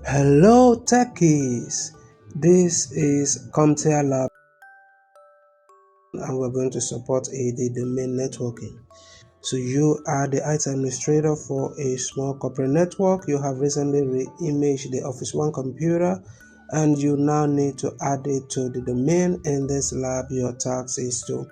Hello techies, this is CompTIA Lab and we're going to support AD domain networking. So you are the IT administrator for a small corporate network. You have recently re-imaged the Office One computer and you now need to add it to the domain. In this lab, your task is to